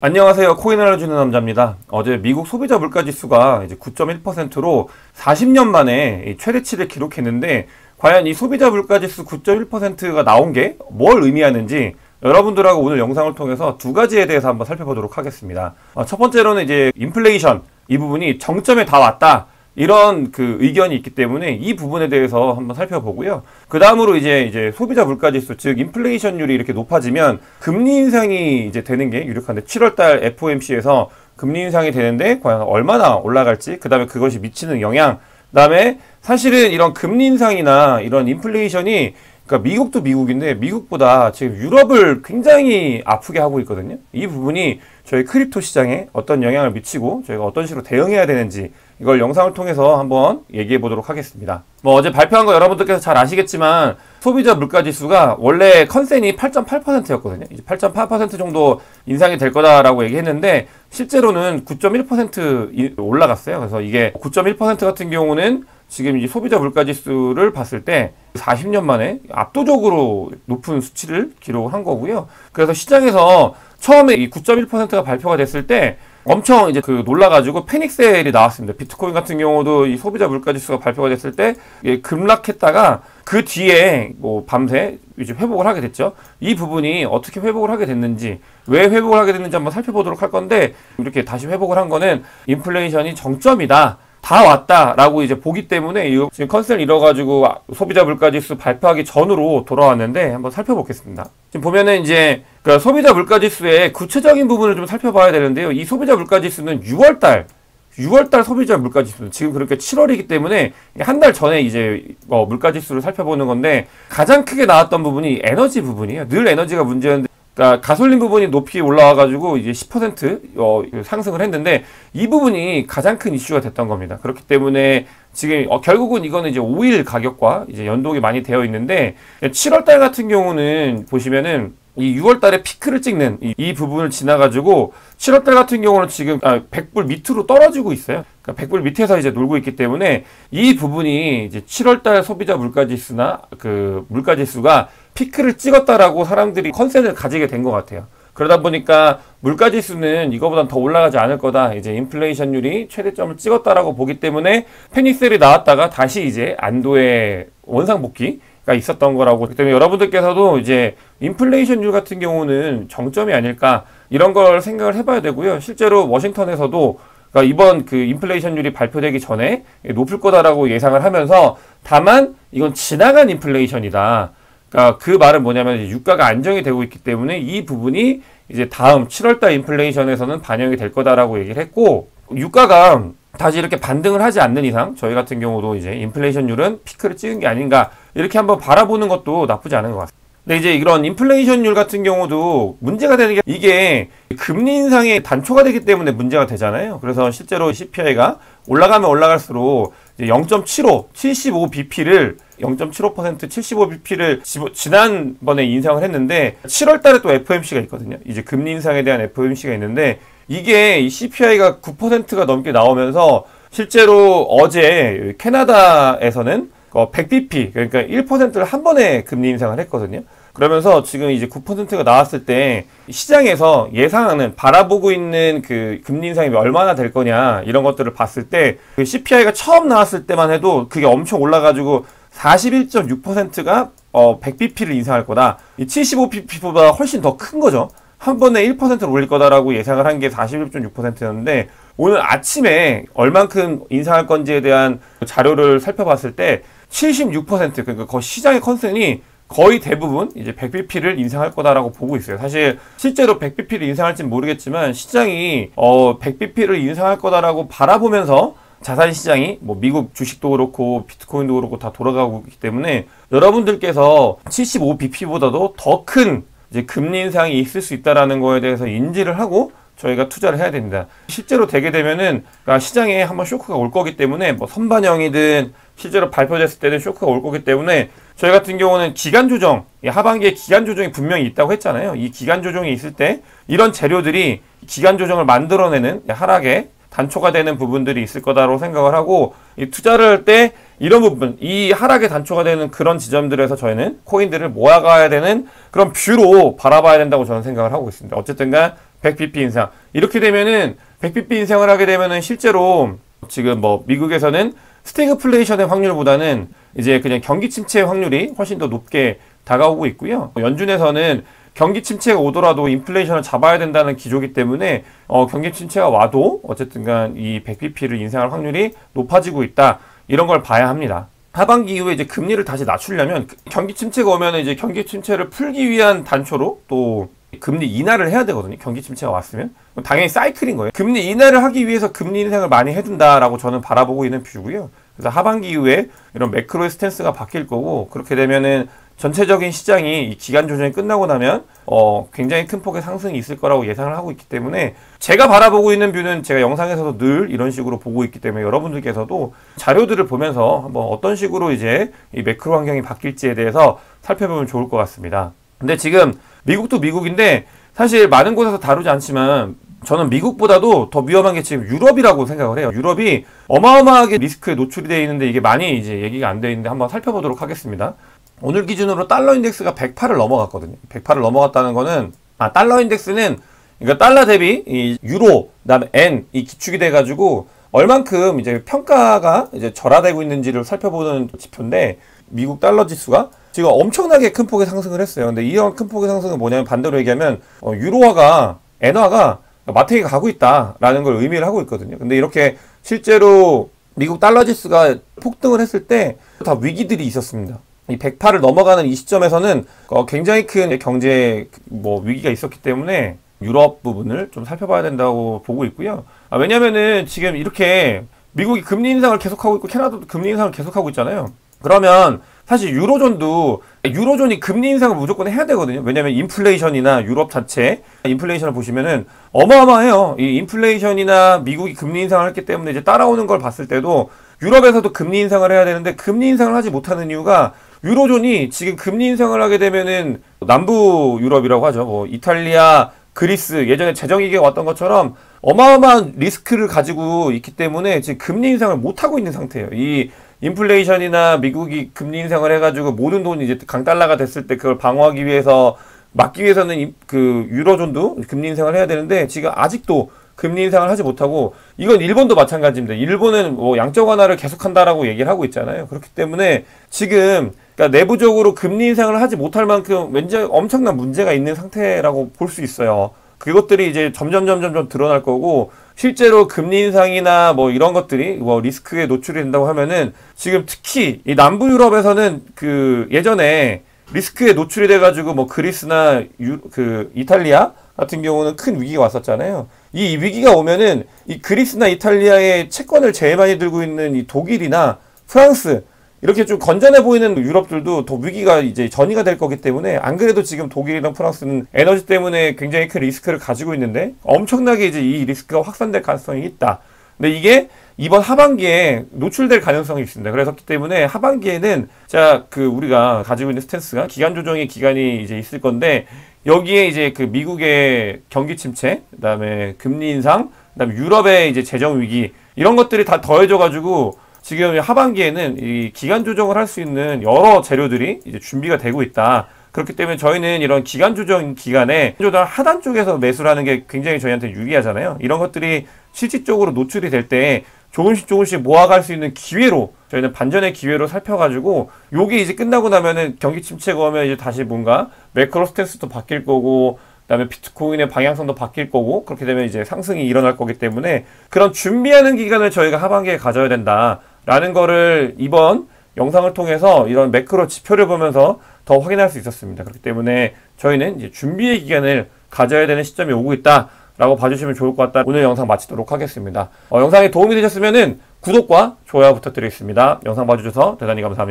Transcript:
안녕하세요. 코인을 알려주는 남자입니다. 어제 미국 소비자 물가지수가 이제 9.1%로 40년 만에 최대치를 기록했는데, 과연 이 소비자 물가지수 9.1%가 나온 게 뭘 의미하는지 여러분들하고 오늘 영상을 통해서 두 가지에 대해서 한번 살펴보도록 하겠습니다. 첫 번째로는 이제 인플레이션, 이 부분이 정점에 다 왔다, 이런 의견이 있기 때문에 이 부분에 대해서 한번 살펴보고요. 그 다음으로 이제 소비자 물가지수, 즉 인플레이션율이 이렇게 높아지면 금리 인상이 이제 되는 게 유력한데, 7월달 FOMC에서 금리 인상이 되는데 과연 얼마나 올라갈지, 그 다음에 그것이 미치는 영향, 그 다음에 사실은 이런 금리 인상이나 이런 인플레이션이, 그러니까 미국도 미국인데 미국보다 지금 유럽을 굉장히 아프게 하고 있거든요. 이 부분이 저희 크립토 시장에 어떤 영향을 미치고 저희가 어떤 식으로 대응해야 되는지, 이걸 영상을 통해서 한번 얘기해 보도록 하겠습니다. 어제 발표한 거 여러분들께서 잘 아시겠지만, 소비자 물가지수가 원래 컨센이 8.8%였거든요. 이제 8.8% 정도 인상이 될 거다라고 얘기했는데 실제로는 9.1% 올라갔어요. 그래서 이게 9.1% 같은 경우는 지금 이 소비자 물가지수를 봤을 때 40년 만에 압도적으로 높은 수치를 기록을 한 거고요. 그래서 시장에서 처음에 이 9.1%가 발표가 됐을 때 엄청 이제 놀라가지고 패닉셀이 나왔습니다. 비트코인 같은 경우도 이 소비자 물가지수가 발표가 됐을 때 급락했다가 그 뒤에 밤새 이제 회복을 하게 됐죠. 이 부분이 어떻게 회복을 하게 됐는지, 왜 회복을 하게 됐는지 한번 살펴보도록 할 건데, 이렇게 다시 회복을 한 거는 인플레이션이 정점이다, 다 왔다라고 이제 보기 때문에 지금 컨센을 잃어가지고 소비자 물가지수 발표하기 전으로 돌아왔는데 한번 살펴보겠습니다. 지금 보면은 이제 소비자 물가지수의 구체적인 부분을 좀 살펴봐야 되는데요. 이 소비자 물가지수는 6월달 소비자 물가지수는 지금 그렇게 7월이기 때문에 한 달 전에 이제 물가지수를 살펴보는 건데, 가장 크게 나왔던 부분이 에너지 부분이에요. 늘 에너지가 문제였는데, 그러니까 가솔린 부분이 높이 올라와가지고 이제 10% 상승을 했는데, 이 부분이 가장 큰 이슈가 됐던 겁니다. 그렇기 때문에 지금 결국은 이거는 이제 오일 가격과 이제 연동이 많이 되어 있는데, 7월달 같은 경우는 보시면은 이 6월달에 피크를 찍는 이 부분을 지나가지고 7월달 같은 경우는 지금 100불 밑으로 떨어지고 있어요. 그러니까 100불 밑에서 이제 놀고 있기 때문에 이 부분이 이제 7월달 소비자 물가지수나 물가지수가 피크를 찍었다라고 사람들이 컨센을 가지게 된 것 같아요. 그러다 보니까 물가지수는 이거보단 더 올라가지 않을 거다, 이제 인플레이션율이 최대점을 찍었다라고 보기 때문에 패닉셀이 나왔다가 다시 이제 안도의 원상복귀가 있었던 거라고. 그렇기 때문에 여러분들께서도 이제 인플레이션율 같은 경우는 정점이 아닐까, 이런 걸 생각을 해봐야 되고요. 실제로 워싱턴에서도 그러니까 이번 인플레이션율이 발표되기 전에 높을 거다라고 예상을 하면서, 다만 이건 지나간 인플레이션이다, 그러니까 그 말은 뭐냐면 이제 유가가 안정이 되고 있기 때문에 이 부분이 이제 다음 7월달 인플레이션에서는 반영이 될 거다라고 얘기를 했고, 유가가 다시 이렇게 반등을 하지 않는 이상 저희 같은 경우도 이제 인플레이션율은 피크를 찍은 게 아닌가, 이렇게 한번 바라보는 것도 나쁘지 않은 것 같습니다. 근데 이제 이런 인플레이션율 같은 경우도 문제가 되는 게, 이게 금리 인상의 단초가 되기 때문에 문제가 되잖아요. 그래서 실제로 CPI가 올라가면 올라갈수록 0.75, 75bp를 0.75%, 75bp를 지난번에 인상을 했는데, 7월 달에 또 FOMC가 있거든요. 이제 금리 인상에 대한 FOMC가 있는데, 이게 이 CPI가 9%가 넘게 나오면서 실제로 어제 캐나다에서는 100bp, 그러니까 1%를 한 번에 금리 인상을 했거든요. 그러면서 지금 이제 9%가 나왔을 때 시장에서 예상하는, 바라보고 있는 금리 인상이 얼마나 될 거냐, 이런 것들을 봤을 때 CPI가 처음 나왔을 때만 해도 그게 엄청 올라가지고 41.6%가 100bp를 인상할 거다. 이 75bp보다 훨씬 더 큰 거죠. 한 번에 1%를 올릴 거다라고 예상을 한 게 41.6%였는데, 오늘 아침에 얼만큼 인상할 건지에 대한 자료를 살펴봤을 때 76%, 그러니까 시장의 컨센이 거의 대부분 이제 100bp를 인상할 거다라고 보고 있어요. 사실 실제로 100bp를 인상할지는 모르겠지만, 시장이 100bp를 인상할 거다라고 바라보면서 자산 시장이 미국 주식도 그렇고 비트코인도 그렇고 다 돌아가고 있기 때문에, 여러분들께서 75bp보다도 더 큰 이제 금리 인상이 있을 수 있다라는 거에 대해서 인지를 하고 저희가 투자를 해야 됩니다. 실제로 되게 되면은 시장에 한번 쇼크가 올 거기 때문에, 선반영이든 실제로 발표됐을 때는 쇼크가 올 거기 때문에, 저희 같은 경우는 기간 조정, 하반기에 기간 조정이 분명히 있다고 했잖아요. 이 기간 조정이 있을 때 이런 재료들이 기간 조정을 만들어내는 하락에 단초가 되는 부분들이 있을 거다라고 생각을 하고, 이 투자를 할 때 이런 부분, 이 하락의 단초가 되는 그런 지점들에서 저희는 코인들을 모아가야 되는 그런 뷰로 바라봐야 된다고 저는 생각을 하고 있습니다. 어쨌든간 100bp 인상. 이렇게 되면은 100bp 인상을 하게 되면은 실제로 지금 뭐 미국에서는 스태그플레이션의 확률보다는 이제 그냥 경기 침체의 확률이 훨씬 더 높게 다가오고 있고요. 연준에서는 경기 침체가 오더라도 인플레이션을 잡아야 된다는 기조이기 때문에 경기 침체가 와도 어쨌든 간 이 100bp를 인상할 확률이 높아지고 있다. 이런 걸 봐야 합니다. 하반기 이후에 이제 금리를 다시 낮추려면 경기 침체가 오면 이제 경기 침체를 풀기 위한 단초로 또 금리 인하를 해야 되거든요. 경기 침체가 왔으면 당연히 사이클인 거예요. 금리 인하를 하기 위해서 금리 인상을 많이 해둔다라고 저는 바라보고 있는 뷰고요. 그래서 하반기 이후에 이런 매크로의 스탠스가 바뀔 거고, 그렇게 되면은 전체적인 시장이 이 기간 조정이 끝나고 나면 굉장히 큰 폭의 상승이 있을 거라고 예상을 하고 있기 때문에, 제가 바라보고 있는 뷰는 제가 영상에서도 늘 이런 식으로 보고 있기 때문에 여러분들께서도 자료들을 보면서 한번 어떤 식으로 이제 이 매크로 환경이 바뀔지에 대해서 살펴보면 좋을 것 같습니다. 근데 지금 미국도 미국인데 사실 많은 곳에서 다루지 않지만 저는 미국보다도 더 위험한 게 지금 유럽이라고 생각을 해요. 유럽이 어마어마하게 리스크에 노출이 되어 있는데 이게 많이 이제 얘기가 안 되어 있는데 한번 살펴보도록 하겠습니다. 오늘 기준으로 달러 인덱스가 108을 넘어갔거든요. 108을 넘어갔다는 거는, 달러 인덱스는 그러니까 달러 대비 이 유로, 그다음에 엔 이 기축이 돼 가지고 얼만큼 이제 평가가 이제 절하되고 있는지를 살펴보는 지표인데, 미국 달러 지수가 지금 엄청나게 큰 폭의 상승을 했어요. 근데 이런 큰 폭의 상승은 뭐냐면, 반대로 얘기하면 유로화가, 엔화가 마탱이 가고 있다라는 걸 의미를 하고 있거든요. 근데 이렇게 실제로 미국 달러 지수가 폭등을 했을 때 다 위기들이 있었습니다. 이 108을 넘어가는 이 시점에서는 굉장히 큰 경제 위기가 있었기 때문에 유럽 부분을 좀 살펴봐야 된다고 보고 있고요. 왜냐면은 지금 이렇게 미국이 금리 인상을 계속하고 있고 캐나다도 금리 인상을 계속하고 있잖아요. 그러면 사실 유로존이 금리 인상을 무조건 해야 되거든요. 왜냐면 인플레이션이나 유럽 자체 인플레이션을 보시면은 어마어마해요. 이 인플레이션이나 미국이 금리 인상을 했기 때문에 이제 따라오는 걸 봤을 때도 유럽에서도 금리 인상을 해야 되는데, 금리 인상을 하지 못하는 이유가 유로존이 지금 금리 인상을 하게 되면은 남부 유럽이라고 하죠. 이탈리아, 그리스, 예전에 재정위기가 왔던 것처럼 어마어마한 리스크를 가지고 있기 때문에 지금 금리 인상을 못하고 있는 상태예요. 이 인플레이션이나 미국이 금리 인상을 해가지고 모든 돈이 이제 강달러가 됐을 때 그걸 방어하기 위해서, 막기 위해서는 그 유로존도 금리 인상을 해야 되는데 지금 아직도 금리 인상을 하지 못하고, 이건 일본도 마찬가지입니다. 일본은 양적 완화를 계속한다라고 얘기를 하고 있잖아요. 그렇기 때문에 지금 그러니까 내부적으로 금리 인상을 하지 못할 만큼 왠지 엄청난 문제가 있는 상태라고 볼 수 있어요. 그것들이 이제 점점 드러날 거고, 실제로 금리 인상이나 이런 것들이 리스크에 노출이 된다고 하면은, 지금 특히 이 남부 유럽에서는 그 예전에 리스크에 노출이 돼가지고 그리스나 이탈리아 같은 경우는 큰 위기가 왔었잖아요. 이 위기가 오면은 이 그리스나 이탈리아의 채권을 제일 많이 들고 있는 이 독일이나 프랑스, 이렇게 좀 건전해 보이는 유럽들도 더 위기가 이제 전이가 될 거기 때문에, 안 그래도 지금 독일이랑 프랑스는 에너지 때문에 굉장히 큰 리스크를 가지고 있는데 엄청나게 이제 이 리스크가 확산될 가능성이 있다. 근데 이게 이번 하반기에 노출될 가능성이 있습니다. 그렇기 때문에 하반기에는 우리가 가지고 있는 스탠스가 기간 조정의 기간이 이제 있을 건데, 여기에 이제 그 미국의 경기 침체, 그다음에 금리 인상, 그다음에 유럽의 이제 재정 위기, 이런 것들이 다 더해져 가지고 지금 하반기에는 이 기간 조정을 할 수 있는 여러 재료들이 이제 준비가 되고 있다. 그렇기 때문에 저희는 이런 기간 조정 기간에 조정 하단 쪽에서 매수를 하는 게 굉장히 저희한테 유리하잖아요. 이런 것들이 실질적으로 노출이 될 때 조금씩 모아갈 수 있는 기회로, 저희는 반전의 기회로 살펴가지고, 요게 이제 끝나고 나면은 경기 침체가 오면 이제 다시 뭔가 매크로 스탠스도 바뀔 거고, 그다음에 비트코인의 방향성도 바뀔 거고, 그렇게 되면 이제 상승이 일어날 거기 때문에 그런 준비하는 기간을 저희가 하반기에 가져야 된다라는 거를 이번 영상을 통해서 이런 매크로 지표를 보면서 더 확인할 수 있었습니다. 그렇기 때문에 저희는 이제 준비의 기간을 가져야 되는 시점이 오고 있다 라고 봐주시면 좋을 것 같다. 오늘 영상 마치도록 하겠습니다. 영상이 도움이 되셨으면 구독과 좋아요 부탁드리겠습니다. 영상 봐주셔서 대단히 감사합니다.